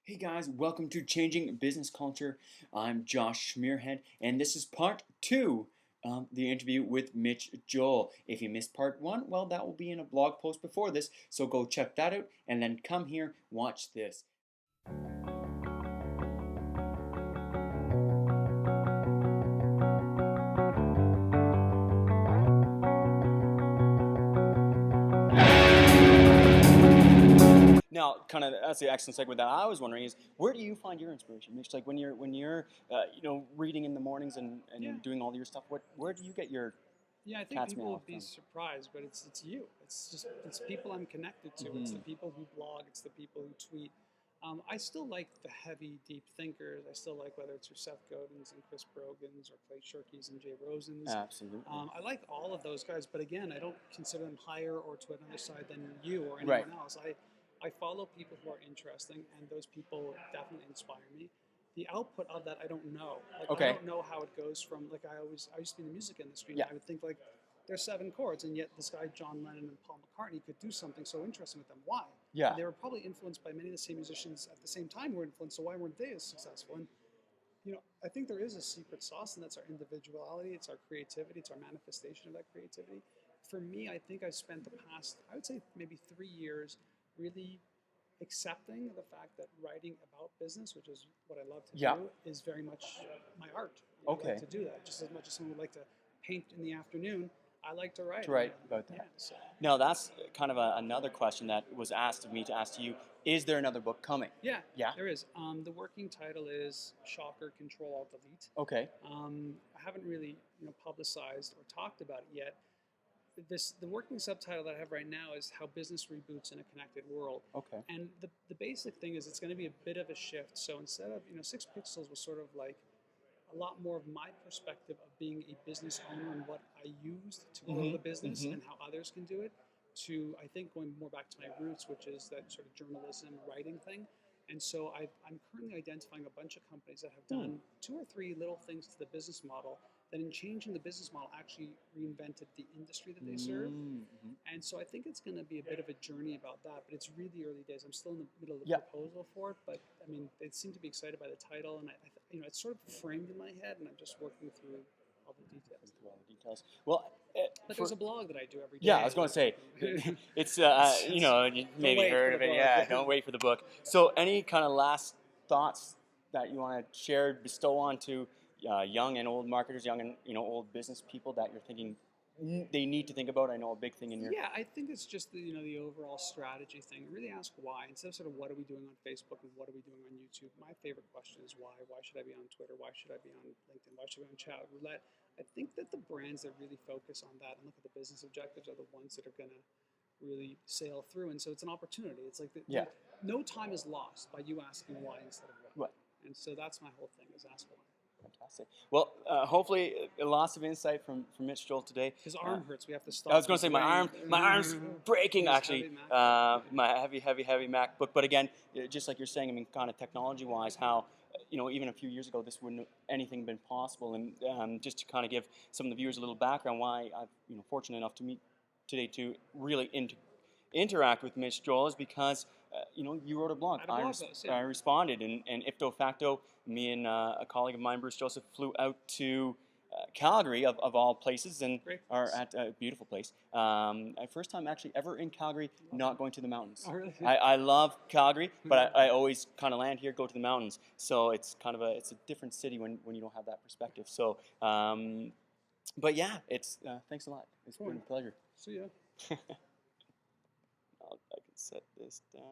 Hey guys, welcome to Changing Business Culture. I'm Josh Schmearhead, and this is part two of the interview with Mitch Joel. If you missed part one, well, that will be in a blog post before this, so go check that out and then come here, watch this. Now, kind of that's the excellent segue that I was wondering is where do you find your inspiration? Mitch, like when you're reading in the mornings and Yeah, doing all your stuff, where do you get your yeah. I think cat's people meow would be from? surprised, but it's you. It's people I'm connected to. It's the people who blog. It's the people who tweet. I still like the heavy, deep thinkers. I still like whether it's your Seth Godins and Chris Brogans or Clay Shirky's and Jay Rosens. Absolutely. I like all of those guys, but again, I don't consider them higher or to another side than you or Right. anyone else. I follow people who are interesting, and those people definitely inspire me. The output of that, I don't know. Like Okay. I don't know how it goes from like I used to be in the music industry. And Yeah. I would think like there's 7 chords, and yet this guy John Lennon and Paul McCartney could do something so interesting with them. Why? Yeah. And they were probably influenced by many of the same musicians at the same time who were influenced. So why weren't they as successful? And I think there is a secret sauce, and that's our individuality. It's our creativity. It's our manifestation of that creativity. For me, I think I've spent the past, I would say maybe 3 years, really accepting the fact that writing about business, which is what I love to Yeah. do, is very much my art. I Okay. like to do that just as much as someone would like to paint in the afternoon. I like to write. To write about that. Yeah. So Now, that's kind of another question that was asked of me to ask to you. Is there another book coming? yeah, Yeah. there is. The working title is Shocker Control Alt Delete. Okay. I haven't really publicized or talked about it yet. The working subtitle that I have right now is How Business Reboots in a Connected World. Okay. And the basic thing is it's going to be a bit of a shift. So instead of 6 Pixels was sort of like a lot more of my perspective of being a business owner and what I used to grow the business and how others can do it, to I think going more back to my roots, which is that sort of journalism writing thing. And so I'm currently identifying a bunch of companies that have done 2 or 3 little things to the business model that in changing the business model actually reinvented the industry that they serve. And so I think it's going to be a bit of a journey about that, but it's really early days. I'm still in the middle of the proposal for it, but I mean, they seem to be excited by the title, and it's sort of framed in my head, and I'm just working through all the details. Well, But there's a blog that I do every day. yeah, I was going to say, it's you maybe wait heard for of the it. book. Yeah, don't wait for the book. So, any kind of last thoughts that you want to share, bestow on to young and old marketers, young and old business people that you're thinking they need to think about? I know a big thing in your Yeah, I think it's just the overall strategy thing. Really ask why instead of sort of what are we doing on Facebook and what are we doing on YouTube. My favorite question is why. Why should I be on Twitter? Why should I be on LinkedIn? Why should I be on Chat Roulette? I think that the brands that really focus on that and look at the business objectives are the ones that are going to really sail through. And so it's an opportunity. It's like no time is lost by you asking why instead of what. Right. And so that's my whole thing is ask why. Fantastic. Well, hopefully lots of insight from Mitch Joel today. His arm hurts. We have to stop. I was going to say my arm's breaking His actually. heavy My heavy MacBook. But again, just like you're saying, I mean, kind of technology-wise, how even a few years ago this wouldn't have anything been possible. And just to kind of give some of the viewers a little background, why I'm fortunate enough to meet today to really interact with Mitch Joel is because you wrote a blog. I responded, and ipso facto, me and a colleague of mine, Bruce Joseph, flew out to Calgary, of all places, and are at a beautiful place. First time actually ever in Calgary, not going to the mountains. Oh, really? I love Calgary, but I always kind of land here, go to the mountains. So it's kind of a different city when you don't have that perspective. So, but yeah, it's thanks a lot. It's been a pleasure. See ya. I can set this down.